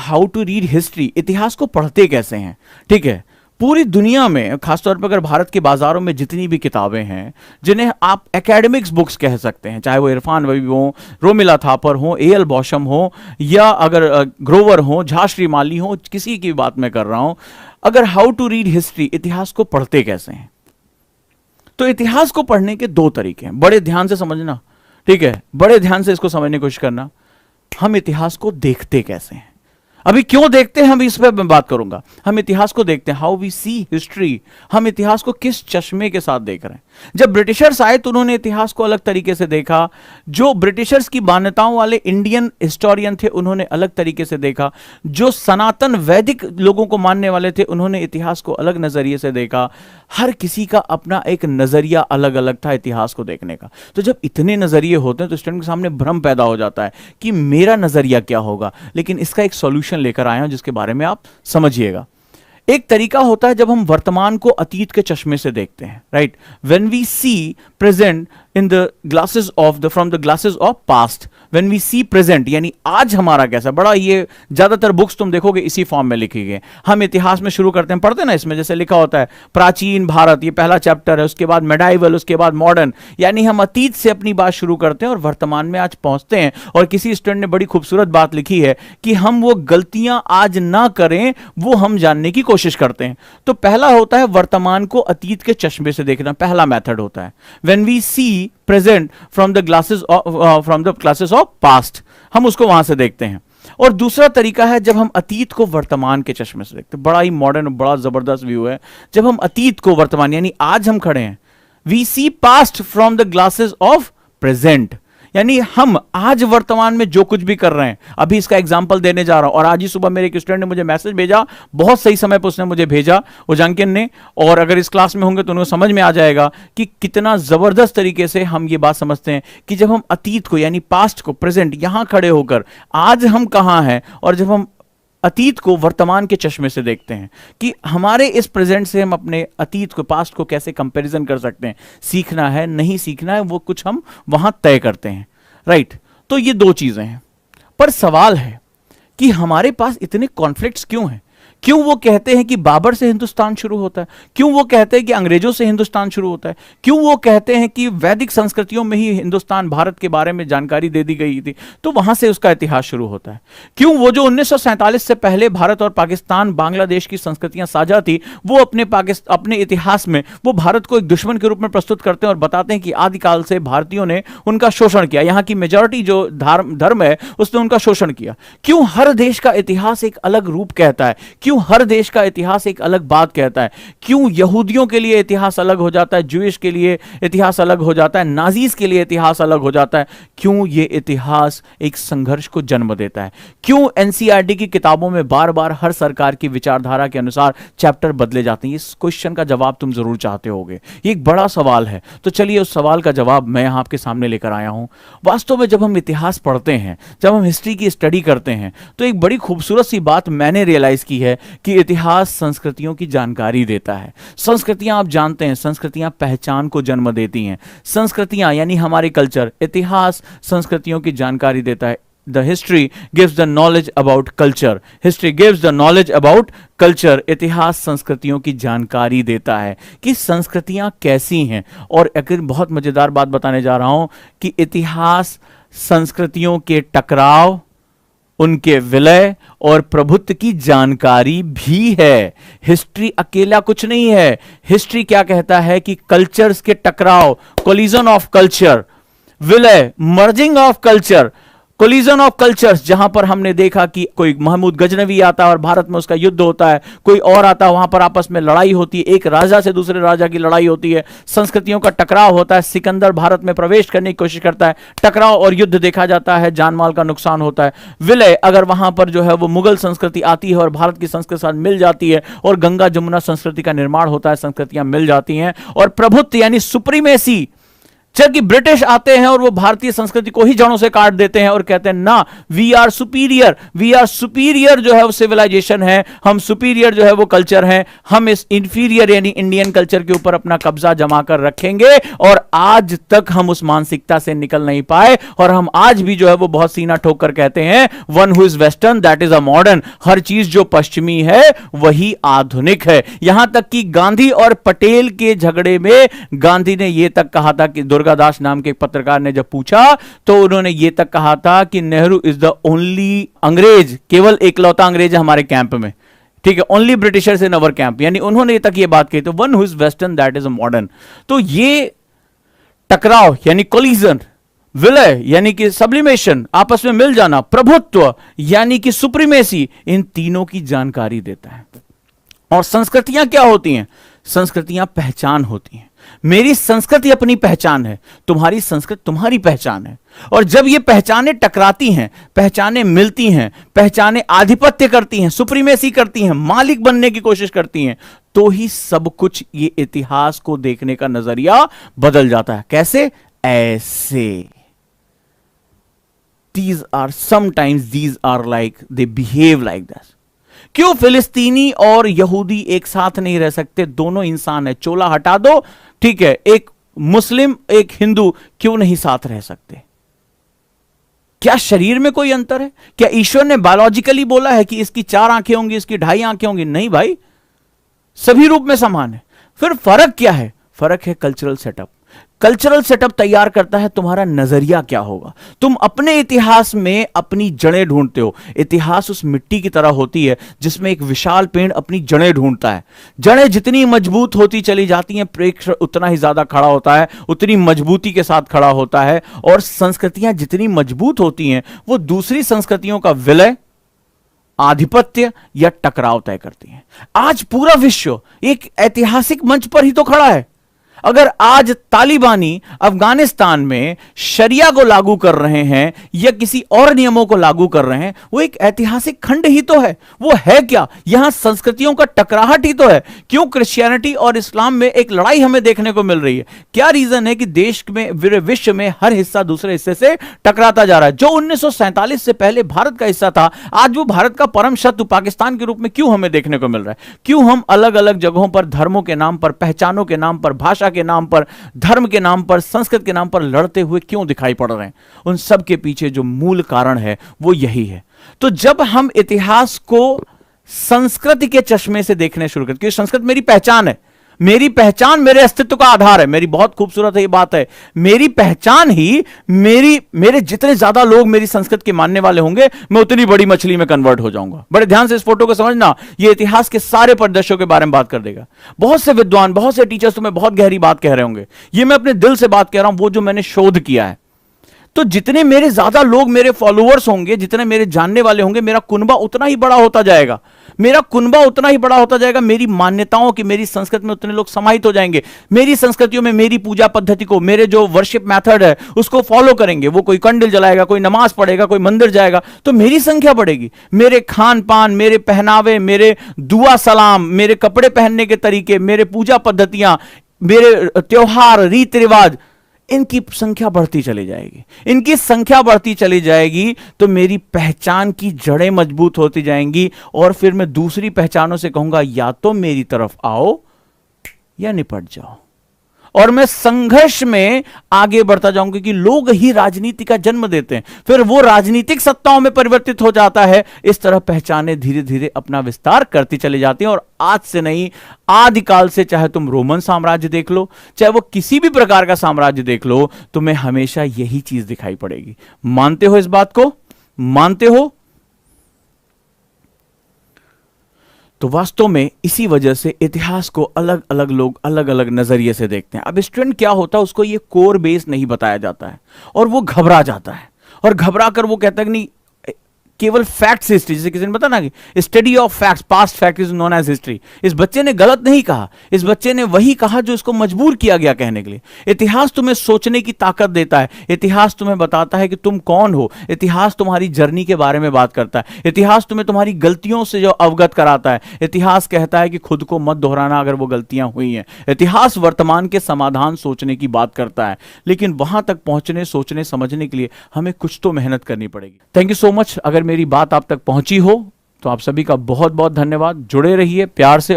How to read history, इतिहास को पढ़ते कैसे हैं, ठीक है। पूरी दुनिया में, खासतौर पर अगर भारत के बाजारों में जितनी भी किताबें हैं जिन्हें आप एकेडमिक्स बुक्स कह सकते हैं, चाहे वो इरफान वही हो, रोमिला थापर हो, एएल बॉशम हो, या अगर ग्रोवर हो, झा श्रीमाली हो, किसी की बात मैं कर रहा हूं, अगर हाउ टू रीड हिस्ट्री, इतिहास को पढ़ते कैसे हैं, तो इतिहास को पढ़ने के दो तरीके हैं। बड़े ध्यान से समझना, ठीक है, बड़े ध्यान से इसको समझने की कोशिश करना। हम इतिहास को देखते कैसे हैं, अभी क्यों देखते हैं हम इस पर मैं बात करूंगा। हम इतिहास को देखते हैं, हाउ वी सी हिस्ट्री, हम इतिहास को किस चश्मे के साथ देख रहे हैं। जब ब्रिटिशर्स आए तो उन्होंने इतिहास को अलग तरीके से देखा, जो ब्रिटिशर्स की मान्यताओं वाले इंडियन हिस्टोरियन थे उन्होंने अलग तरीके से देखा, जो सनातन वैदिक लोगों को मानने वाले थे उन्होंने इतिहास को अलग नजरिए से देखा। हर किसी का अपना एक नजरिया अलग अलग था इतिहास को देखने का। तो जब इतने नजरिए होते हैं तो स्टूडेंट के सामने भ्रम पैदा हो जाता है कि मेरा नजरिया क्या होगा। लेकिन इसका एक सॉल्यूशन लेकर आया हूं जिसके बारे में आप समझिएगा। एक तरीका होता है जब हम वर्तमान को अतीत के चश्मे से देखते हैं, right. When we see present in the glasses of the from the glasses of past, when we see present यानी आज हमारा कैसा, बड़ा ये ज्यादातर बुक्स तुम देखोगे इसी फॉर्म में लिखी गई। हम इतिहास में शुरू करते हैं, पढ़ते ना, इसमें जैसे लिखा होता है प्राचीन भारत, ये पहला चैप्टर है, उसके बाद मेडाइवल, उसके बाद मॉडर्न, यानी हम अतीत से अपनी बात शुरू करते हैं और वर्तमान में आज पहुंचते हैं। और किसी स्टूडेंट ने बड़ी खूबसूरत बात लिखी है कि हम वो गलतियां आज ना करें वो हम जानने की कोशिश करते हैं। तो पहला होता है वर्तमान को अतीत के चश्मे से देखना, पहला मेथड होता है। When we see present from the glasses of past, हम उसको वहां से देखते हैं। और दूसरा तरीका है जब हम अतीत को वर्तमान के चश्मे से देखते हैं। बड़ा ही मॉडर्न, बड़ा जबरदस्त व्यू है। जब हम अतीत को वर्तमान यानी आज हम खड़े हैं, we see past from the glasses of present, यानी हम आज वर्तमान में जो कुछ भी कर रहे हैं, अभी इसका एग्जांपल देने जा रहा हूं। और आज ही सुबह मेरे एक स्टूडेंट ने मुझे मैसेज भेजा, बहुत सही समय पर उसने मुझे भेजा, उजांकिन ने, और अगर इस क्लास में होंगे तो उन्हें समझ में आ जाएगा कि कितना जबरदस्त तरीके से हम ये बात समझते हैं कि जब हम अतीत को यानी पास्ट को, प्रेजेंट, यहां खड़े होकर आज हम कहां हैं, और जब हम अतीत को वर्तमान के चश्मे से देखते हैं कि हमारे इस प्रेजेंट से हम अपने अतीत को, पास्ट को कैसे कंपैरिजन कर सकते हैं, सीखना है नहीं सीखना है वो कुछ हम वहां तय करते हैं, राइट। तो ये दो चीजें हैं। पर सवाल है कि हमारे पास इतने कॉन्फ्लिक्ट्स क्यों हैं? क्यों वो कहते हैं कि बाबर से हिंदुस्तान शुरू होता है? क्यों वो कहते हैं कि अंग्रेजों से हिंदुस्तान शुरू होता है? क्यों वो कहते हैं कि वैदिक संस्कृतियों में ही हिंदुस्तान, भारत के बारे में जानकारी दे दी गई थी तो वहां से उसका इतिहास शुरू होता है? क्यों वो जो 1947 से पहले भारत और पाकिस्तान, बांग्लादेश की संस्कृतियां साझा थी, वो अपने इतिहास में वो भारत को एक दुश्मन के रूप में प्रस्तुत करते हैं और बताते हैं कि आदिकाल से भारतीयों ने उनका शोषण किया, यहाँ की मेजॉरिटी जो धर्म है उसने उनका शोषण किया? क्यों हर देश का इतिहास एक अलग रूप कहता है? क्यों हर देश का इतिहास एक अलग बात कहता है? क्यों यहूदियों के लिए इतिहास अलग हो जाता है, ज्यूइश के लिए इतिहास अलग हो जाता है, नाजीज के लिए इतिहास अलग हो जाता है? क्यों ये इतिहास एक संघर्ष को जन्म देता है? क्यों एनसीईआरटी की किताबों में बार बार हर सरकार की विचारधारा के अनुसार चैप्टर बदले जाते हैं? इस क्वेश्चन का जवाब तुम जरूर चाहते होगे, ये एक बड़ा सवाल है। तो चलिए उस सवाल का जवाब मैं यहां आपके सामने लेकर आया हूं। वास्तव में जब हम इतिहास पढ़ते हैं, जब हम हिस्ट्री की स्टडी करते हैं, तो एक बड़ी खूबसूरत सी बात मैंने रियलाइज की है कि इतिहास संस्कृतियों की जानकारी देता है। संस्कृतियां, आप जानते हैं, संस्कृतियां पहचान को जन्म देती हैं। संस्कृतियां यानी हमारे कल्चर, इतिहास संस्कृतियों की जानकारी देता है। The history gives the knowledge about culture. History gives the knowledge about culture. इतिहास संस्कृतियों की जानकारी देता है कि संस्कृतियां कैसी हैं। और एक बहुत मजेदार बात बताने जा रहा हूं कि इतिहास संस्कृतियों के टकराव, उनके विलय और प्रभुत्व की जानकारी भी है। हिस्ट्री अकेला कुछ नहीं है। हिस्ट्री क्या कहता है कि कल्चर्स के टकराव, कोलिजन ऑफ कल्चर, विलय, merging of culture, collision of cultures, जहां पर हमने देखा कि कोई महमूद गजनवी आता है और भारत में उसका युद्ध होता है, कोई और आता है, वहां पर आपस में लड़ाई होती है, एक राजा से दूसरे राजा की लड़ाई होती है, संस्कृतियों का टकराव होता है, सिकंदर भारत में प्रवेश करने की कोशिश करता है, टकराव और युद्ध देखा जाता है, जान माल का नुकसान होता है। विलय, अगर वहां पर जो है वो मुगल संस्कृति आती है और भारत की संस्कृति के साथ मिल जाती है और गंगा जमुना संस्कृति का निर्माण होता है, संस्कृतियां मिल जाती हैं। और प्रभुत्व यानी सुप्रीमेसी, जबकि ब्रिटिश आते हैं और वो भारतीय संस्कृति को ही जड़ों से काट देते हैं और कहते हैं ना, we are superior, we are superior जो है वो सिविलाइजेशन है, हम सुपीरियर जो है वो कल्चर है, हम इस इंफीरियर यानी इंडियन कल्चर के ऊपर अपना कब्जा जमा कर रखेंगे। और आज तक हम उस मानसिकता से निकल नहीं पाए और हम आज भी जो है वो बहुत सीना ठोक कर कहते हैं one who is western that is a modern. हर चीज जो पश्चिमी है वही आधुनिक है। यहां तक कि गांधी और पटेल के झगड़े में गांधी ने यह तक कहा था कि दुर्गादास नाम के एक पत्रकार ने जब पूछा तो उन्होंने यह तक कहा था कि नेहरू इज द ओनली अंग्रेज, केवल एकलौता अंग्रेज है हमारे कैंप में, ठीक है, ओनली ब्रिटिशर्स इन अवर कैंप, यानी उन्होंने तक ये बात कही। तो one who is western that is a modern. तो ये टकराव यानी कोलिजन, विलय यानी कि सब्लिमेशन, आपस में मिल जाना, प्रभुत्व यानी कि सुप्रीमेसी, इन तीनों की जानकारी देता है। और संस्कृतियां क्या होती हैं? संस्कृतियां पहचान होती हैं। मेरी संस्कृति अपनी पहचान है, तुम्हारी संस्कृति तुम्हारी पहचान है। और जब ये पहचानें टकराती हैं, पहचानें मिलती हैं, पहचानें आधिपत्य करती हैं, सुप्रीमेसी करती हैं, मालिक बनने की कोशिश करती हैं, तो ही सब कुछ ये इतिहास को देखने का नजरिया बदल जाता है। कैसे? ऐसे these are sometimes these are like they behave like that। क्यों फिलिस्तीनी और यहूदी एक साथ नहीं रह सकते? दोनों इंसान है, चोला हटा दो, ठीक है, एक मुस्लिम एक हिंदू क्यों नहीं साथ रह सकते? क्या शरीर में कोई अंतर है? क्या ईश्वर ने बायोलॉजिकली बोला है कि इसकी 4 आंखें होंगी, इसकी 2.5 आंखें होंगी? नहीं भाई, सभी रूप में समान है। फिर फर्क क्या है? फर्क है कल्चरल सेटअप। कल्चरल सेटअप तैयार करता है तुम्हारा नजरिया क्या होगा। तुम अपने इतिहास में अपनी जड़ें ढूंढते हो। इतिहास उस मिट्टी की तरह होती है जिसमें एक विशाल पेड़ अपनी जड़ें ढूंढता है। जड़ें जितनी मजबूत होती चली जाती हैं, वृक्ष उतना ही ज्यादा खड़ा होता है, उतनी मजबूती के साथ खड़ा होता है। और संस्कृतियां जितनी मजबूत होती हैं, वो दूसरी संस्कृतियों का विलय, आधिपत्य या टकराव तय करती हैं। आज पूरा विश्व एक ऐतिहासिक मंच पर ही तो खड़ा है। अगर आज तालिबानी अफगानिस्तान में शरिया को लागू कर रहे हैं या किसी और नियमों को लागू कर रहे हैं, वो एक ऐतिहासिक खंड ही तो है। वो है क्या? यहां संस्कृतियों का टकराहट ही तो है। क्यों क्रिश्चियनिटी और इस्लाम में एक लड़ाई हमें देखने को मिल रही है? क्या रीजन है कि देश में, विश्व में हर हिस्सा दूसरे हिस्से से टकराता जा रहा है? जो 1947 से पहले भारत का हिस्सा था, आज वो भारत का परम शत्रु पाकिस्तान के रूप में क्यों हमें देखने को मिल रहा है? क्यों हम अलग अलग जगहों पर धर्मों के नाम पर, पहचानों के नाम पर, भाषा के नाम पर, धर्म के नाम पर, संस्कृत के नाम पर लड़ते हुए क्यों दिखाई पड़ रहे हैं? उन सब के पीछे जो मूल कारण है वो यही है। तो जब हम इतिहास को संस्कृति के चश्मे से देखने शुरू करते, क्योंकि संस्कृत मेरी पहचान है, मेरी पहचान मेरे अस्तित्व का आधार है। मेरी बहुत खूबसूरत है ये बात है, मेरी पहचान ही मेरे जितने ज्यादा लोग मेरी संस्कृत के मानने वाले होंगे, मैं उतनी बड़ी मछली में कन्वर्ट हो जाऊंगा। बड़े ध्यान से इस फोटो को समझना, ये इतिहास के सारे परिदृश्यों के बारे में बात कर देगा। बहुत से विद्वान, बहुत से टीचर्स तुम्हें बहुत गहरी बात कह रहे होंगे, ये मैं अपने दिल से बात कह रहा हूं, वो जो मैंने शोध किया है। तो जितने मेरे ज्यादा लोग मेरे फॉलोअर्स होंगे, जितने मेरे जानने वाले होंगे, मेरा कुनबा उतना ही बड़ा होता जाएगा। मेरा कुनबा उतना ही बड़ा होता जाएगा। मेरी मान्यताओं की, मेरी संस्कृति में उतने लोग समाहित हो जाएंगे। मेरी संस्कृतियों में मेरी पूजा पद्धति को, मेरे जो वर्शिप मेथड है उसको फॉलो करेंगे। वो कोई कंडिल जलाएगा, कोई नमाज पढ़ेगा, कोई मंदिर जाएगा, तो मेरी संख्या बढ़ेगी। मेरे खान पान, मेरे पहनावे, मेरे दुआ सलाम, मेरे कपड़े पहनने के तरीके, मेरे पूजा पद्धतियां, मेरे त्योहार, रीति रिवाज, इनकी संख्या बढ़ती चली जाएगी। इनकी संख्या बढ़ती चली जाएगी तो मेरी पहचान की जड़ें मजबूत होती जाएंगी। और फिर मैं दूसरी पहचानों से कहूंगा या तो मेरी तरफ आओ या निपट जाओ। और मैं संघर्ष में आगे बढ़ता जाऊंगा, क्योंकि लोग ही राजनीति का जन्म देते हैं, फिर वो राजनीतिक सत्ताओं में परिवर्तित हो जाता है। इस तरह पहचानें धीरे धीरे अपना विस्तार करती चली जाती हैं। और आज से नहीं, आदिकाल से, चाहे तुम रोमन साम्राज्य देख लो, चाहे वो किसी भी प्रकार का साम्राज्य देख लो, तुम्हें हमेशा यही चीज दिखाई पड़ेगी। मानते हो इस बात को? मानते हो? तो वास्तव में इसी वजह से इतिहास को अलग अलग लोग अलग अलग नजरिए से देखते हैं। अब स्टूडेंट क्या होता है, उसको ये कोर बेस नहीं बताया जाता है और वो घबरा जाता है। और घबरा कर वो कहता है कि नहीं, केवल फैक्ट्स हिस्ट्री, जैसे किसी ने बताया ना कि study of facts, past fact is known as history. इस बच्चे ने गलत नहीं कहा, इस बच्चे ने वही कहा जो इसको मजबूर किया गया कहने के लिए। इतिहास तुम्हें सोचने की ताकत देता है, इतिहास तुम्हें बताता है कि तुम कौन हो, इतिहास तुम्हारी जर्नी के बारे में बात करता है, इतिहास तुम्हें तुम्हारी गलतियों से जो अवगत कराता है, इतिहास कहता है कि खुद को मत दोहराना अगर वो गलतियां हुई हैं। इतिहास वर्तमान के समाधान सोचने की बात करता है, लेकिन वहां तक पहुंचने, सोचने, समझने के लिए हमें कुछ तो मेहनत करनी पड़ेगी। Thank you so much. अगर मेरी बात आप तक पहुंची हो तो आप सभी का बहुत बहुत धन्यवाद। जुड़े रहिए प्यार से।